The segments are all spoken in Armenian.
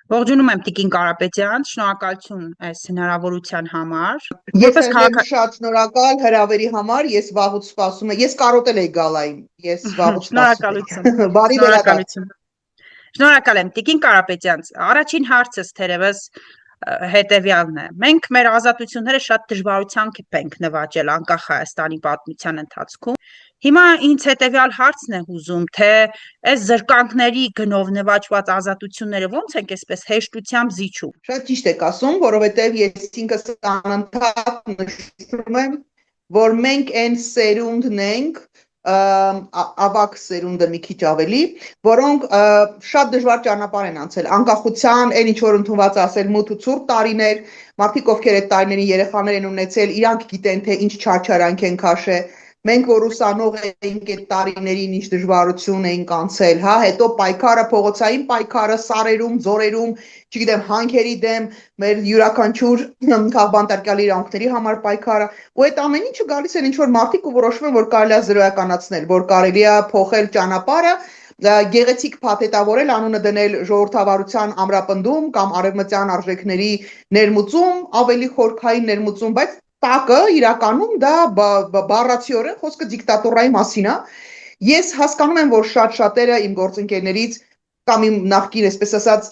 Ողջունում եմ Տիկին Կարապետյան, շնորհակալություն այս հնարավորության համար։ Ես էլ եմ շատ շնորհակալ հրավերի համար, ես վաղուց սպասում եմ, ես կարոտել էի գալային, ես վաղուց սպասում եմ, բարի վերադարձ։ Շնորհակալ եմ Տիկին Կարապետյան, առաջին հարցս թերևս հետևյալն է. մենք մեր ազատությունները շատ դժվարությամբ ենք նվաճել անկախ Հայաստանի պատմության ընթացքում։ Հիմա ինձ հետևյալ հարցն է հուզում, թե այս զրկանքների գնով նվաճված ազատությունները ո՞նց ենք այսպես հեշտությամբ զիջում։ Շատ ճիշտ եք ասում, որովհետև ես ինքս անընդհատ նշում եմ, որ մենք այն սերունդն ենք, ավակ սերունդը մի քիչ ավելի, որոնք շատ դժվար ճանապարհ են անցել, անկախության, այն ինչ որ ընդունված ասել մութ ու ցուրտ տարիներ, մարդիկ ովքեր այդ տարիներին երեխաներ են ունեցել, իրանք գիտեն թե ինչ չարչարանք են քաշել, մենք որ ուսանող էինք այդ տարիներին ինչ դժվարություն էինք անցել, հա, հետո պայքարը, փողոցային պայքարը, սարերում, ձորերում, չգիտեմ, հանքերի դեմ, մեր յուրաքանչյուր քաղբանտարկյալ իրավունքների համար պայքարը, ու այդ ամեն ինչը գալիս են ինչ որ մարդիկ ու որոշում են, որ կարելի է զրոյականացնել, որ կարելի է փոխել ճանապարհը, գեղեցիկ փաթեթավորել, անունը դնել ժողովրդավարության ամրապնդում կամ արևմտյան արժեքների ներմուծում, ավելի խորքային ներմուծում, բայց տակը իրականում դա բառացիորեն խոսքը դիկտատորայի մասին է։ Ես հասկանում եմ, որ շատ-շատերը իմ գործընկերներից կամ իմ նախկին, այսպես ասած,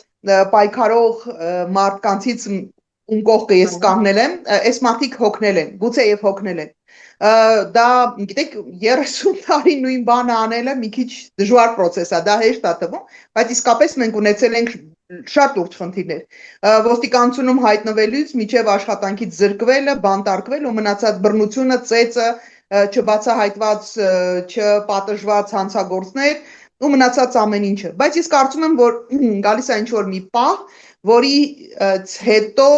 պայքարող մարդկանցից ում կողքը ես կանգնել եմ, այս մարդիկ հոգնել են, գուցե եւ հոգնել են։ Դա, գիտեք, 30 տարի նույն բանը անելը մի քիչ դժվար process է, դա հեշտ է թվում, բայց իսկապես մենք ունեցել ենք շատ լուրջ խնդիրներ։ Ոստիկանությունում հայտնվելուց մինչև աշխատանքից զրկվելը, բանտարկվել ու մնացած բռնությունը, ծեծը, չբացահայտված, չպատժված հանցագործներ ու մնացած ամեն ինչը։ Բայց ես կարծում եմ, որ գալիս է ինչ-որ մի պահ, որից հետո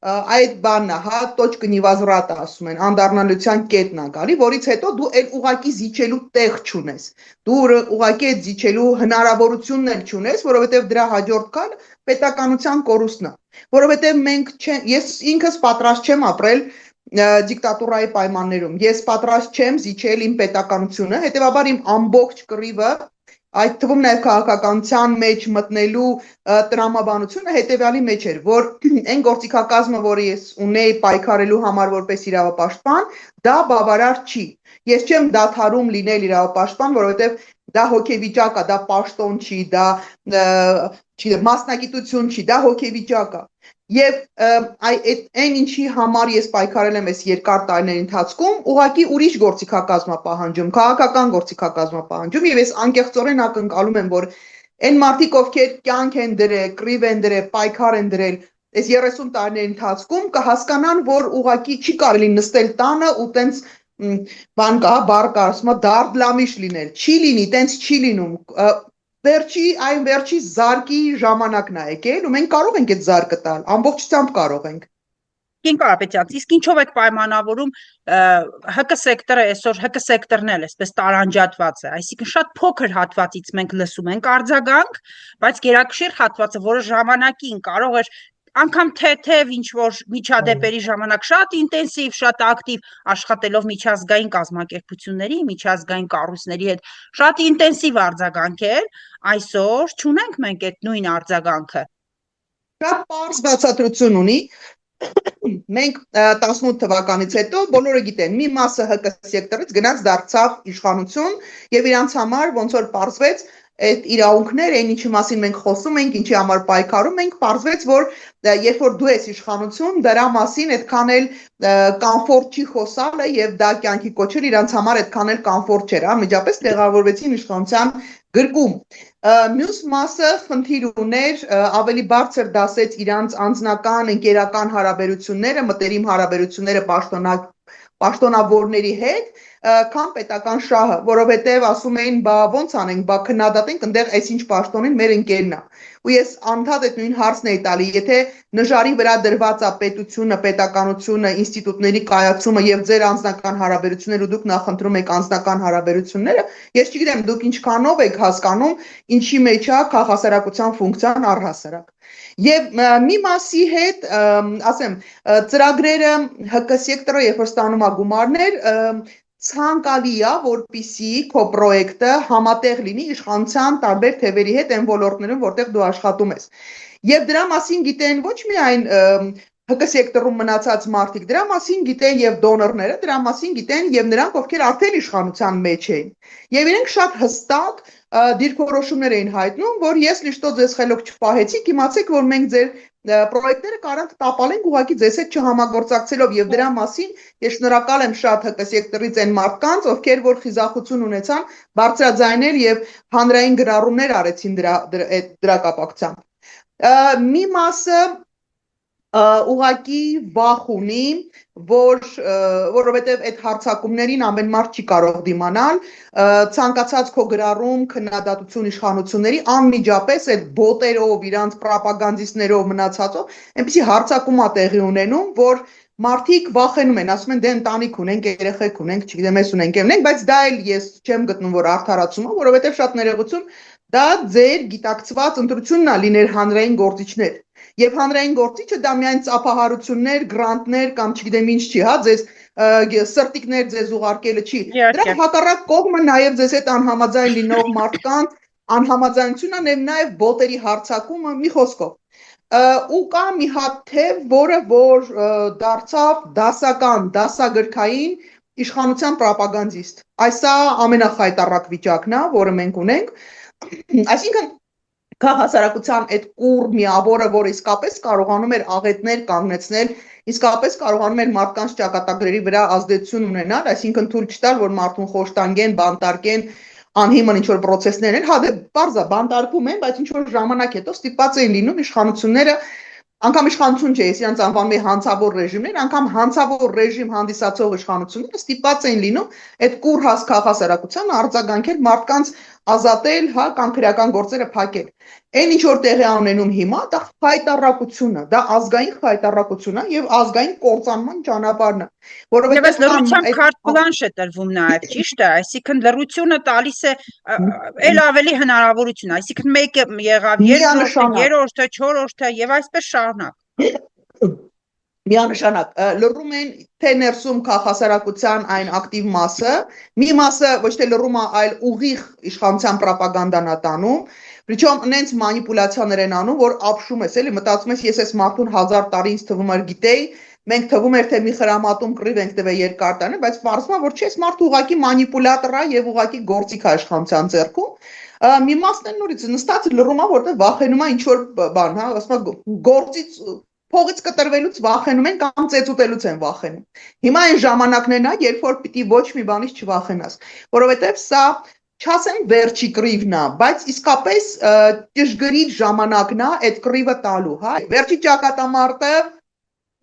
այդ բանն է, հա, точка невозврата ասում են, անդառնալության կետն է գալի, որից հետո դու այլ ուղակի զիջելու տեղ չունես։ Դու ուղակի այդ զիջելու հնարավորությունն էլ չունես, որովհետև դրա հաջորդ քայլը պետականության կորուստն է։ Որովհետև ես ինքս պատրաստ չեմ ապրել դիկտատուրայի պայմաններում։ Ես պատրաստ չեմ զիջել իմ պետականությունը, հետեւաբար իմ ամբողջ կռիվը այդ թվում նաև քաղաքականության մեջ մտնելու տրամաբանությունը հետևյալի մեջ էր, որ այն գործիքակազմը, որը ես ունեի պայքարելու համար որպես իրավապաշտպան, դա բավարար չի։ Ես չեմ դադարում լինել իրավապաշտպան, որովհետև դա հոգեվիճակ է, դա պաշտոն չի, դա մասնագիտություն չի, դա հոգեվիճակ է։ Եվ այն ինչի համար ես պայքարել եմ այս երկար տարիների ընթացքում, ուղղակի ուրիշ գործիքակազմ է պահանջում, քաղաքական գործիքակազմ է պահանջում, եւ ես անկեղծորեն ակնկալում եմ, որ այն մարդիկ, ովքեր կյանք են դրել, կռիվ են դրել, պայքար են դրել այս 30 տարիների ընթացքում, կհասկանան, որ ուղղակի չի կարելի նստել տանը ու տենց բան կա, բառ կա, ասում է դարդլամիշ լինել, չի լինի, տենց չի լինում։ Վերջի զարկի ժամանակն է եկել ու մենք կարող ենք այդ զարկը տալ, ամբողջությամբ կարող ենք։ Տիկին Կարապետյան, իսկ ինչով եք պայմանավորում ՀԿ սեկտորը այսօր ՀԿ սեկտորն էլ այսպես տարանջատված է, այսինքն շատ փոքր հատվածից մենք լսում ենք արձագանք, բայց գերակշիռ հատվածը, որը ժամանակին կարող էր անգամ թեթև ինչ որ միջադեպերի ժամանակ շատ ինտենսիվ, շատ ակտիվ աշխատելով միջազգային կազմակերպությունների, միջազգային կառույցների հետ շատ ինտենսիվ արձագանքել, այսօր չունենք մենք այդ նույն արձագանքը։ Շատ պարզ բացատրություն ունի։ Մենք 18 թվականից հետո բոլորը գիտեն, մի մասը ՀԿ սեկտորից գնաց դարձավ իշխանություն եւ իրանց համար ոնց որ պարզվեց այդ իրավունքներ, այն ինչի մասին մենք խոսում ենք, ինչի համար պայքարում ենք, պարզվեց, որ երբ որ դու ես իշխանություն, դրա մասին այդքան էլ կոմֆորտ չի խոսալը եւ դա կյանքի կոչել իրանց համար այդքան էլ կոմֆորտ չէր, անմիջապես տեղավորվեցին իշխանության գրկում։ Մյուս մասը խնդիր ուներ, ավելի բարձր դասեց իրանց անձնական, ընկերական հարաբերությունները, մտերիմ հարաբերությունները պաշտոնավորների հետ, քան պետական շահը, որովհետև ասում էին, բա ոնց անենք, բա քննադատենք, այնտեղ այսինչ պաշտոնին մեր ընկերն է։ Ու ես անդադ այդ նույն հարցն էի տալի, եթե նժարի վրա դրված է պետությունը, պետականությունը, ինստիտուտների կայացումը եւ ձեր անձնական հարաբերությունները ու դուք նախընտրում եք անձնական հարաբերությունները, ես չգիտեմ դուք ինչքանով եք հասկանում, ինչի մեջ է քաղաքասարակության ֆունկցիան առհասարակ։ Եվ մի մասի հետ, ասեմ, ծրագրերը ՀԿ սեկտորը երբ որ ստանում է գումարներ, ցանկալի է, որպիսի քո պրոյեկտը համատեղ լինի իշխանության տարբեր թևերի հետ այն ոլորտներում, որտեղ դու աշխատում ես։ Եվ դրա մասին գիտեն ոչ միայն ՀԿ սեկտորում մնացած մարդիկ, դրա մասին գիտեն եւ դոնորները, դրա մասին գիտեն եւ նրանք, ովքեր արդեն իշխանության մեջ էին։ Եվ իրենք շատ հստակ դիրքորոշումներ էին հայտնում, որ ես լիշտո ձեզ խելոք չպահեցիք, իմացեք, որ մենք ձեր պրոյեկտները կարանք տապալենք ուղղակի ձեզ հետ չհամագործակցելով եւ դրա մասին ես շնորհակալ եմ շատ ՀԿ սեկտորից այն մարդկանց, ովքեր որ խիզախություն ունեցան, բարձրաձայնել եւ հանրային գրառումներ արեցին դրա կապակցությամբ։ Մի մասը ուղղակի վախ ունի, որովհետև այդ հարցակումներին ամեն մարդ չի կարող դիմանալ, ցանկացած քո գրառում քննադատություն իշխանությունների անմիջապես այդ բոտերով, իրանց պրոպագանդիստներով մնացածով, այնպեսի հարցակում է տեղի ունենում, որ մարդիկ վախենում են, ասում են դե ընտանիք ունենք, երեխեք ունենք, չգիտեմ, ես ունենք, բայց դա էլ ես չեմ գտնում, որ արդարացում է, որովհետև շատ ներողություն, դա ձեր գիտակցված ընտրությունն է լինել հանրային գործիչներ։ Եվ հանրային գործիչը դա միայն ծափահարություններ, գրանտներ կամ չգիտեմ ինչ չի, հա, ձեզ սրտիկներ ձեզ ուղարկելը չի։ Դրա հակառակ կողմը նաև ձեզ հետ անհամաձայն լինող մարդկանց անհամաձայնությունն է, նաև բոտերի հարցակումը, մի խոսքով։ Ու կա մի հատ թև, որը որ դարձավ դասական, դասագրքային իշխանության պրոպագանդիստ։ Այսա ամենախայտառակ վիճակն է, որը մենք ունենք։ Այսինքն քաղաքասարակության այդ կուր միավորը, որ իսկապես կարողանում էր աղետներ կանգնեցնել, իսկապես կարողանում էր մարդկանց ճակատագրերի վրա ազդեցություն ունենալ, այսինքն թույլ չտալ, որ մարդուն խոշտանգեն, բանտարկեն, անհիմն ինչ-որ պրոցեսներ են, հա դե բարձա բանտարկում են, բայց ինչ-որ ժամանակ հետո ստիպված էին լինում իշխանությունները, անգամ իշխանություն չէ, ես իրանց անվանում եմ հանցավոր ռեժիմներ, անգամ հանցավոր ռեժիմ հանդիսացող իշխանությունները ստիպված էին լինում այդ կուր հաս քաղաքասարակության արձագանքել մարդկանց ազատել, հա, կամ քրեական գործերը փակել։ Այն ինչ որ տեղի ունենում հիմա, դա խայտառակություն է, դա ազգային խայտառակություն է եւ ազգային կործանման ճանապարհն է, որովհետեւ լրությամբ քարտ բլանշ է տրվում նաեւ, ճիշտ է, այսինքն լրությունը տալիս է ել ավելի հնարավորություն, այսինքն մեկը եղավ երկրորդը, երրորդը, չորրորդը եւ այսպես շարունակ։ Միանշանակ լռում են թե ներսում քաղաքասարակության այն ակտիվ մասը, մի մասը ոչ թե լռում է, այլ ուղիղ իշխանության պրոպագանդան է տանում, Причем նենց մանիպուլյացիաներ են անում, որ ապշում ես, էլի մտածում ես, ես այս մարդուն 1000 տարի ինձ թվում էր գիտեի, մենք թվում էր թե մի խրամատում կռիվ ենք տվել երկար տանը, բայց պարզվում է, որ չի, այս մարդը ուղղակի մանիպուլյատոր է եւ ուղղակի գործիք է իշխանության ձեռքում։ Մի մասն էլ նորից նստած լռում է, որտեղ վախենում է ինչ որ բան, հա, ասում է գործից փողից կտրվելուց վախենում են կամ ծեծուտելուց են վախենում։ Հիմա այն ժամանակներն է, երբ որ պիտի ոչ մի բանից չվախենաս, որովհետեւ սա չասեմ վերջի կռիվն է, բայց իսկապես ճշգրիտ ժամանակն է այդ կռիվը տալու, հա։ Վերջի ճակատամարտը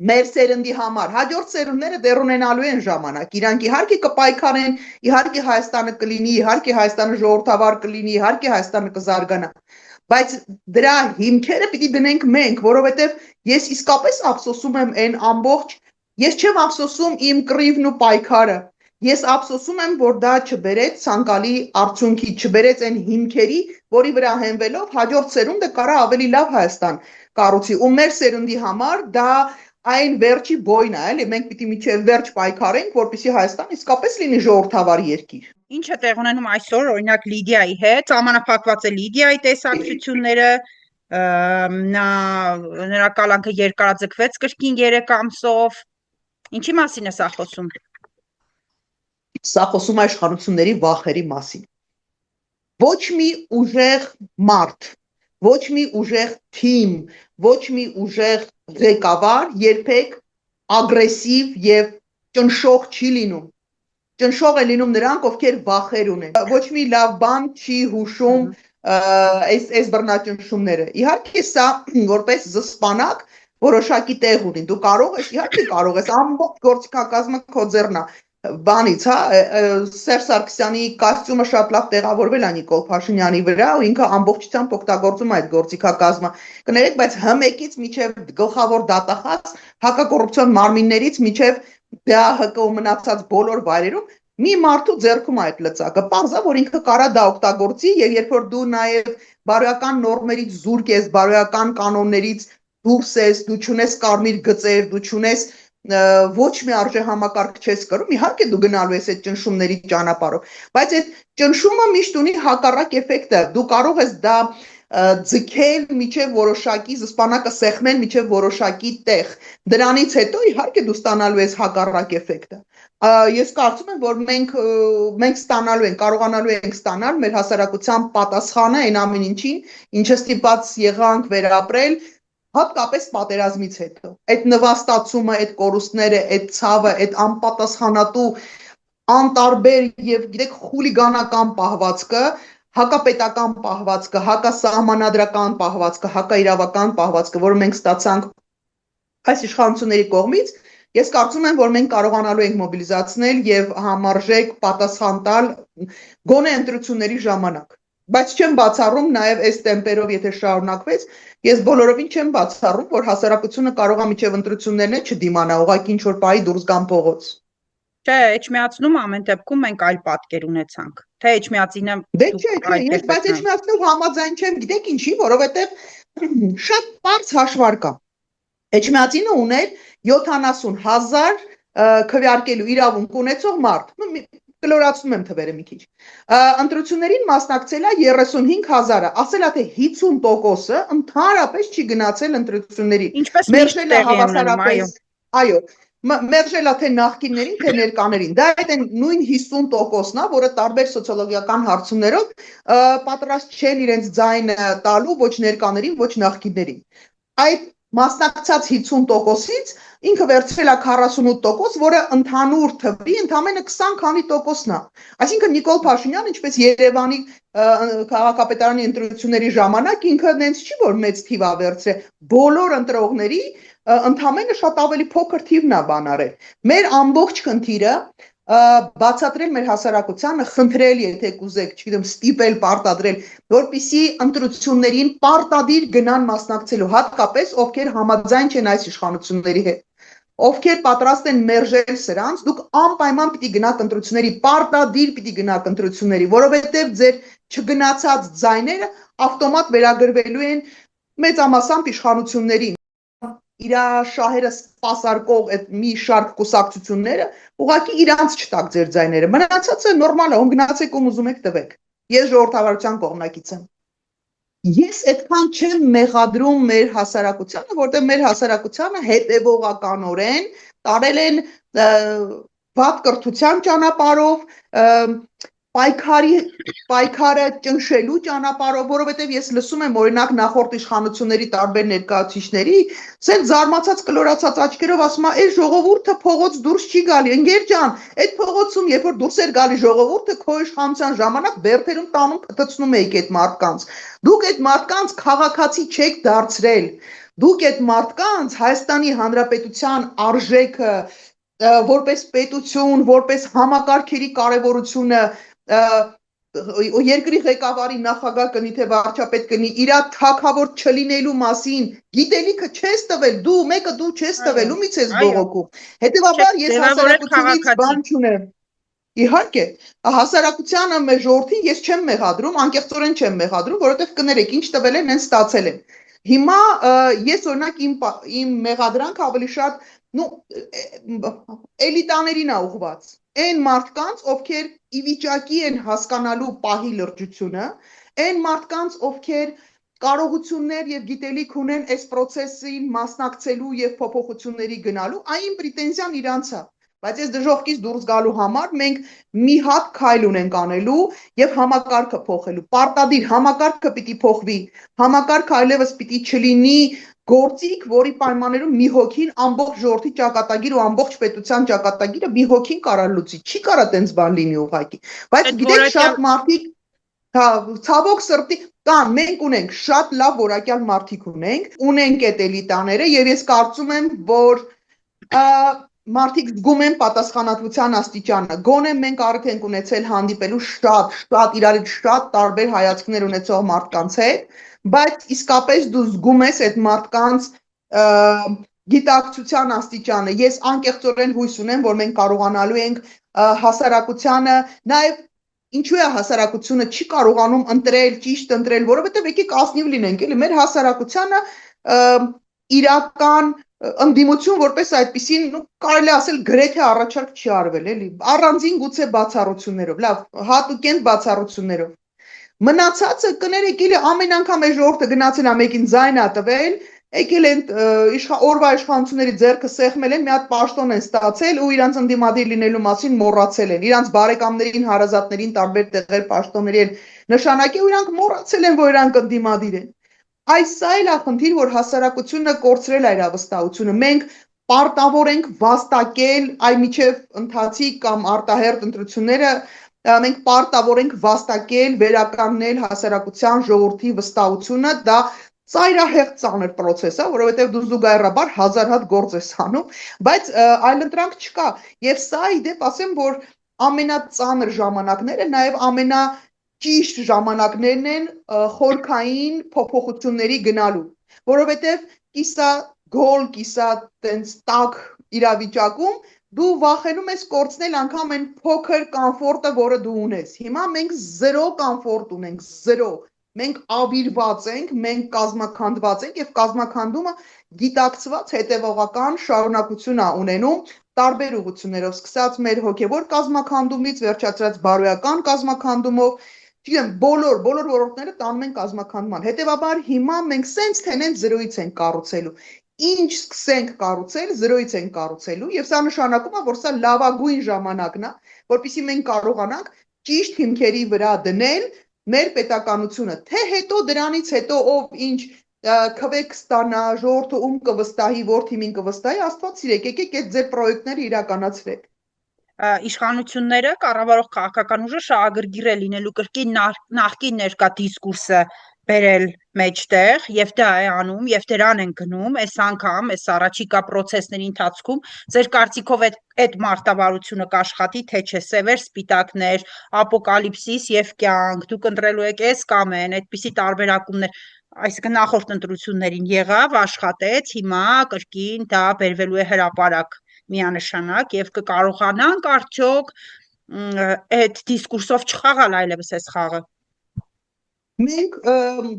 մեր սերնդի համար, հաջորդ սերունդները դեռ ունենալու են ժամանակ։ Իրանք իհարկե կպայքարեն, իհարկե Հայաստանը կլինի, իհարկե Հայաստանը ժողովրդավար կլինի, իհարկե Հայաստանը կզարգանա։ Բայց դրա հիմքերը պիտի դնենք մենք, որովհետև ես իսկապես ափսոսում եմ այն ամբողջ, ես չեմ ափսոսում իմ կռիվն ու պայքարը, ես ափսոսում եմ, որ դա չբերեց ցանկալի արդյունքի, չբերեց այն հիմքերի, որի վրա հենվելով հաջորդ սերունդը կարա ավելի լավ Հայաստան կառուցի, ու մեր սերունդի համար դա այն վերջի բոյն է, էլի մենք պիտի միջև վերջ պայքարենք, որպեսզի Հայաստան իսկապես լինի ժողովրդավար երկիր։ Ինչ է տեղ ունենում այսօր, օրինակ Լիդիայի հետ, սահմանափակված է Լիդիայի տեսակցությունները, նրա կալանքը երկարաձգվեց կրկին 3 ամսով։ Ինչի մասին է սա խոսում։ Սա խոսում է իշխանությունների վախերի մասին։ Ոչ մի ուժեղ մարդ, ոչ մի ուժեղ թիմ, ոչ մի ուժեղ ղեկավար երբեք ագրեսիվ եւ ճնշող չի լինում։ Ճնշող է լինում նրանք, ովքեր վախեր ունեն։ Ոչ մի լավ բան չի հուշում այս բռնաճնշումները։ Իհարկե սա որպես զսպանակ որոշակի տեղ ունի։ Դու կարող ես, իհարկե կարող ես, ամբողջ գործիքակազմը քո ձեռն է։ Բանից, հա, Սերժ Սարգսյանի կոստյումը շատ լավ տեղավորվել է Նիկոլ Փաշինյանի վրա ու ինքը ամբողջությամբ օգտագործում է այդ գործիքակազմը։ Կներեք, բայց Հ1-ից միջև գլխավոր դատախազ հակակոռուպցիոն մարմիններից միջև դա ՀԿ-ում մնացած բոլոր վայրերում մի մարդու ձեռքում է այդ լծակը։ Պարզ է, որ ինքը կարա դա օգտագործի եւ երբ որ դու նաեւ բարոյական նորմերից զուրկ ես, բարոյական կանոններից դուրս ես, դու չունես կարմիր գծեր, դու չունես ոչ մի արժե համակարգ չես կրում, իհարկե դու գնալու ես այդ ճնշումների ճանապարհով, բայց այդ ճնշումը միշտ ունի հակառակ էֆեկտը, դու կարող ես դա ձգել միջև որոշակի զսպանակը սեղմել միջև որոշակի տեղ, դրանից հետո իհարկե դու ստանալու ես հակառակ էֆեկտը, ես կարծում եմ, որ մենք ստանալու ենք, կարողանալու ենք ստանալ մեր հասարակության պատասխանը այն ամեն ինչին, ինչը ստիպված եղանք վերապրել, հատկապես պատերազմից հետո, այդ նվաստացումը, այդ կորուստները, այդ ցավը, այդ անպատասխանատու, անտարբեր եւ գիտեք խուլիգանական պահվածքը, հակապետական պահվածքը, հակասահմանադրական պահվածքը, հակաիրավական պահվածքը, որը մենք ստացանք այս իշխանությունների կողմից, ես կարծում եմ, որ մենք կարողանալու ենք մոբիլիզացնել եւ համարժեք պատասխան տալ գոնե ընտրությունների ժամանակ։ Բայց չեմ բացառում նաեւ այս տեմպերով, եթե շարունակվեց, ես բոլորովին չեմ բացառում, որ հասարակությունը կարող է միջև ընտրություններն չդիմանա, ուղղակի ինչ որ պահի դուրս գան փողոց։ Չէ, Էջմիածնում ամեն դեպքում մենք այլ պատկեր ունեցանք։ Թե Էջմիածինը Դե չէ, ես բայց Էջմիածնով համաձայն չեմ, գիտեք ինչի, որովհետև շատ բարձ հաշվար կա։ Էջմիածինը ուներ 70,000 քվեարկելու իրավունք ունեցող մարդ։ Կլորացնում եմ թվերը մի քիչ։ Ընտրություններին մասնակցել է 35,000-ը, ասելա թե 50%-ը ընդհանրապես չի գնացել ընտրությունների։ Ինչպես միշտ տեղի ունենում, այո, մերժելա թե նախկիններին, թե ներկաներին։ Դա այդ նույն 50%-ն է, որը տարբեր սոցիոլոգիական հարցումներով պատրաստ չեն իրենց ձայնը տալու ոչ ներկաներին, ոչ նախկիններին։ Այդ մասնակցած 50%-ից ինքը վերցրել է 48%, որը ընդհանուր թվի ընդամենը 20 քանի տոկոսն է։ Այսինքն Նիկոլ Փաշինյանը, ինչպես Երևանի քաղաքապետարանի ընտրությունների ժամանակ ինքը նենց չի որ մեծ թիվ է վերցրել, բոլոր ընտրողների ընդամենը շատ ավելի փոքր թիվն է բան արել։ Մեր ամբողջ խնդիրը բացատրել մեր հասարակությանը, խնդրել, եթե կուզեք, չգիտեմ, ստիպել, պարտադրել, որպեսզի ընտրություններին պարտադիր գնան մասնակցելու, հատկապես ովքեր համաձայն չեն այս իշխանությունների հետ, ովքեր պատրաստ են մերժել սրանց, դուք անպայման պիտի գնաք ընտրությունների, պարտադիր պիտի գնաք ընտրությունների, որովհետև ձեր չգնացած ձայները ավտոմատ վերագրվելու են մեծամասամբ իշխանություններին։ Իր շահերը սպասարկող այդ մի շարք կուսակցությունները ուղղակի իրանց չտակ ձեր ձայները։ Մնացածը նորմալ է, ում գնացեք ում ուզում եք տվեք։ Ես ժողովրդավարության կողմնակից եմ։ Ես այդքան չեմ մեղադրում մեր հասարակությանը, որտեղ մեր հասարակությանը հետևողականորեն տարել են վատ կրթության ճանապարհով, պայքարը ճնշելու ճանապարհով, որովհետև ես լսում եմ օրինակ նախորդ իշխանությունների տարբեր ներկայացուցիչների, սենց զարմացած կլորացած աչքերով ասում է, «Այս ժողովուրդը փողոց դուրս չի գալի, ընկեր ջան, այդ փողոցում երբ որ դուրս էր գալի ժողովուրդը, քո իշխանության ժամանակ բերդերում տանում փտցնում էիք այդ մարդկանց։ Դուք այդ մարդկանց քաղաքացի չեք դարձրել։ Դուք այդ մարդկանց Հայաստանի Հանրապետության արժեքը որպես պետություն, որպես համակարգերի կարևորությունը երկրի ղեկավարի նախագահ կնի թե վարչապետ կնի իր թագավոր չլինելու մասին գիտելիքը չես տվել, դու մեկը դու չես տվել, ումից ես բողոքում։ Հետևաբար ես հասարակությունից բան չունեմ։ Իհարկե, հասարակությանը մեր ժողովրդին ես չեմ մեղադրում, անկեղծորեն չեմ մեղադրում, որովհետև կներեք, ինչ տվել են, հենց ստացել են։ Հիմա ես օրինակ իմ մեղադրանքը ավելի շատ էլիտաներին է ուղղված։ Այն մարդկանց, ովքեր ի վիճակի են հասկանալու պահի լրջությունը, այն մարդկանց, ովքեր կարողություններ եւ գիտելիք ունեն այս process-ին մասնակցելու եւ փոփոխությունների գնալու, այն պրետենզիան իրանց է։ Բայց այս դժողքից դուրս գալու համար մենք մի հատ քայլ ունենք անելու եւ համակարգը փոխելու։ Պարտադիր համակարգը պիտի փոխվի։ Համակարգը այլևս պիտի չլինի գործիք, որի պայմաններում մի հոգին ամբողջ ժողովրդի ճակատագիր ու ամբողջ պետության ճակատագիրը մի հոգին կարա լուծի։ Չի կարա տենց բան լինի ուղղակի։ Բայց գիտեք շատ մարդիկ ցավոք սրտի կան, մենք ունենք շատ լավ որակյալ մարդիկ ունենք այդ էլիտաները եւ ես կարծում եմ, որ մարդիկ զգում են պատասխանատվության աստիճանը։ Գոնե մենք արդեն ունեցել հանդիպելու շատ իրարից շատ տարբեր հայացքներ ունեցող մարդկանց հետ, բայց իսկապես դու զգում ես այդ մարդկանց գիտակցության աստիճանը։ Ես անկեղծորեն հույս ունեմ, որ մենք կարողանալու ենք հասարակությանը, նաև ինչու է հասարակությունը չի կարողանում ընտրել, ճիշտ ընտրել, որովհետև եկեք ազնիվ լինենք, էլի մեր հասարակությանը իրական ընդդիմություն որպես այդպեսին, կարելի ասել գրեթե առաջարկ չի արվել, էլի։ Առանձին գուցե բացառություններով, լավ, հատուկենտ բացառություններով։ Մնացածը կներեք, իլի ամեն անգամ այս ժողովուրդը գնացել է մեկին ձայն ա տվել, եկել են օրվա իշխանությունների ձեռքը սեղմել են, մի հատ պաշտոն են ստացել ու իրանց ընդդիմադիր լինելու մասին մոռացել են։ Իրանց բարեկամներին, հարազատներին տարբեր տեղեր պաշտոնների են նշանակել ու իրանք մոռացել են, որ իրանք ընդդիմադիր են։ Այս սա էլ է խնդիր, որ հասարակությունը կորցրել է իր վստահությունը։ Մենք պարտավոր ենք վաստակել այ միջև ընթացիկ կամ արտահերտ ընտրությունները մենք պարտավոր ենք վաստակել, վերականգնել հասարակության ժողովրդի վստահությունը, դա ծայրահեղ ծանր process է, որովհետև դու զուգահեռաբար հազար հատ գործ ես անում, բայց այլընտրանք չկա։ Եվ սա իդեպ ասեմ, որ ամենածանր ժամանակները նաև ճիշտ ժամանակներն են խորքային փոփոխությունների գնալու, որովհետև կիսա գոլ, կիսա տենց տակ իրավիճակում դու վախենում ես կորցնել անգամ այն փոքր կոմֆորտը, որը դու ունես։ Հիմա մենք 0 կոմֆորտ ունենք, 0։ Մենք ավիրված ենք, մենք կազմաքանդված ենք եւ կազմաքանդումը գիտակցված հետեւողական շարունակություն է ունենում տարբեր ուղղություններով, սկսած մեր հոգեվոր կազմաքանդումից, վերջացրած բարոյական կազմաքանդումով, չգիտեմ, բոլոր ոլորտները տանում են կազմաքանդման։ Հետևաբար հիմա մենք սենց թենեն 0-ից ենք կառուցելու։ Ինչ սկսենք կառուցել, 0-ից ենք կառուցելու, եւ սա նշանակում է, որ սա լավագույն ժամանակն է, որպեսզի մենք կարողանանք ճիշտ հիմքերի վրա դնել մեր պետականությունը, թե հետո դրանից հետո ով ինչ քվեք ստանա, ժողովուրդը ում կվստահի, որ թիմին կվստահի, Աստված սիրեք, եկեք այդ ձեր պրոյեկտները իրականացրեք։ Իշխանությունները կառավարող քաղաքական ուժը շահագրգիռ է լինելու կրկին նախկին ներկա դիսկուրսը բերել մեջտեղ եւ դա է անում եւ դրան են գնում այս անգամ այս առաջիկա process-ների ընթացքում ձեր կարծիքով այդ մարտավարությունը կաշխատի թե չէ սևեր սպիտակներ ապոկալիպսիս եւ կյանք դուք ընտրելու եք այս կամ այն այդպիսի տարբերակումներ այսինքն նախորդ ընտրություններին եղավ աշխատեց հիմա կրկին դա բերվելու է հրապարակ միանշանակ եւ կկարողանանք արդյոք այդ դիսկուրսով չխաղալ այլևս այս խաղը։ Մենք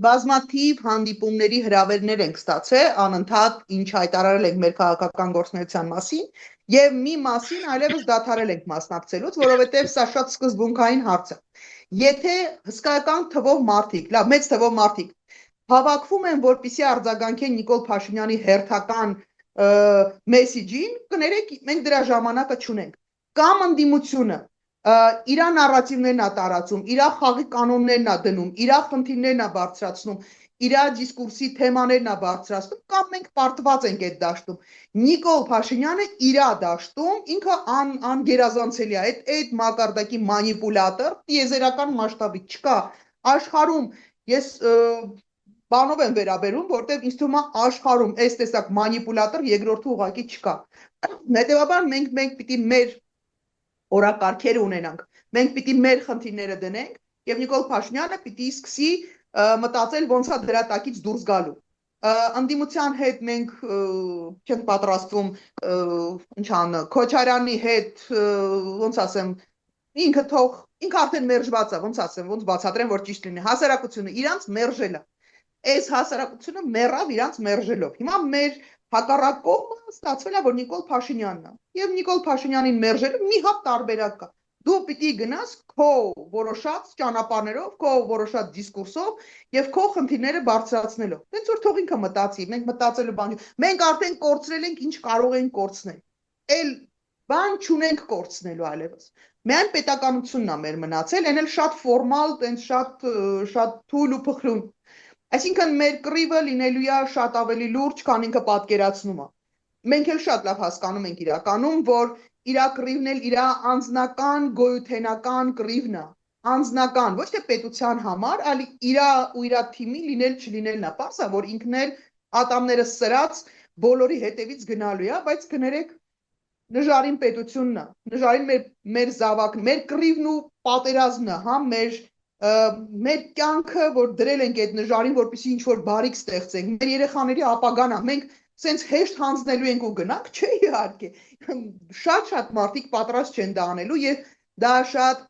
բազմաթիվ հանդիպումների հրավերներ ենք ստացել, անընդհատ ինչ հայտարարել ենք մեր քաղաքական գործունեության մասին եւ մի մասին այլևս դադարել ենք մասնակցելուց, որովհետեւ սա շատ սկզբունքային հարց է։ Եթե հսկայական թվով մարդիկ, լավ, մեծ թվով մարդիկ հավաքվում են, որպեսզի արձագանքեն Նիկոլ Փաշինյանի հերթական մեսիջին, կներեք, մենք դրա ժամանակը չունենք։ Կամ ընդդիմությունը իրա նարատիվներն է տարածում, իրա խաղի կանոններն է դնում, իրա խնդիրներն է բարձրացնում, իրա դիսկուրսի թեմաներն է բարձրացնում, կամ մենք պարտված ենք այդ դաշտում։ Նիկոլ Փաշինյանը իրա դաշտում ինքը անգերազանցելի է, այդ մակարդակի մանիպուլատոր տիեզերական մասշտաբի չկա աշխարհում։ Ես բանով եմ վերաբերում, որտեղ ինձ թվում է աշխարհում այս տեսակ մանիպուլատոր երկրորդը ուղղակի չկա։ Հետևաբար մենք պիտի մեր օրակարգերը ունենանք։ Մենք պիտի մեր խնդիրները դնենք եւ Նիկոլ Փաշինյանը պիտի սկսի մտածել ոնց է դրա տակից դուրս գալու։ Ընդդիմության հետ մենք չենք պատրաստվում ինչան Քոչարյանի հետ ոնց ասեմ ինքը արդեն մերժված է, ոնց ասեմ, ոնց բացատրեմ, որ ճիշտ լինի։ Հասարակությունը իրանց մերժել է։ Այս հասարակությունը մեռավ իրանց մերժելով։ Հիմա մեր հակառակ կողմը ստացվել է, որ Նիկոլ Փաշինյանն է։ Եվ Նիկոլ Փաշինյանին մերժելը մի հատ տարբերակ կա։ Դու պիտի գնաս քո որոշած ճանապարհներով, քո որոշած դիսկուրսով եւ քո խնդիրները բարձրացնելով։ Դենց որ թող ինքը մտածի, մենք մտածելու բան չի։ Մենք արդեն կորցրել ենք ինչ կարող ենք կորցնել։ Էլ բան չունենք կորցնելու այլևս։ Միայն պետականությունն է մեր մնացել, այն էլ շատ ֆորմալ, տենց շատ թույլ ու փխրուն։ Այսինքն մեր կռիվը լինելու է շատ ավելի լուրջ, քան ինքը պատկերացնում է։ Մենք էլ շատ լավ հասկանում ենք իրականում, որ իր կռիվն էլ իր անձնական գոյութենական կռիվն է, անձնական, ոչ թե պետության համար, այլ իր ու իր թիմի լինել չլինելն է, պարզ է, որ ինքն էլ ատամները սրած բոլորի հետևից գնալու է, բայց կներեք նժարին պետությունն է, նժարին մեր զավակն, մեր կռիվն ու պատերազմն է, հա, մեր կյանքը, որ դրել ենք այդ նժարին, որպեսզի ինչ-որ բարիք ստեղծենք, մեր երեխաների ապագան է, մենք սենց հեշտ հանձնելու ենք ու գնանք, չէ իհարկե, շատ մարդիկ պատրաստ չեն դա անելու եւ դա շատ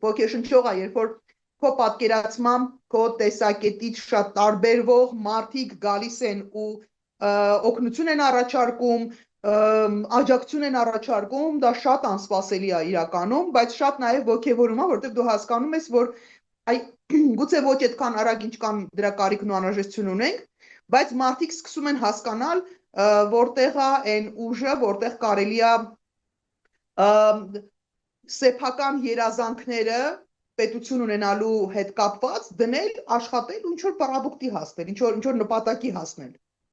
ոգեշնչող է, երբ որ քո պատկերացմամբ, քո տեսակետից շատ տարբերվող մարդիկ գալիս են ու օգնություն են առաջարկում, աջակցություն են առաջարկում, դա շատ անսպասելի է իրականում, բայց շատ նաև ոգևորում է, որովհետև դու հասկանում ես, որ գուցե ոչ այդքան արագ ինչքան դրա կարիքն ու անհրաժեշտություն ունենք, բայց մարդիկ սկսում են հասկանալ, որտեղ է այն ուժը, որտեղ կարելի է սեփական երազանքները պետություն ունենալու հետ կապված դնել, աշխատել ու ինչ որ պարադուկտի հասնել, ինչ որ նպատակի հասնել։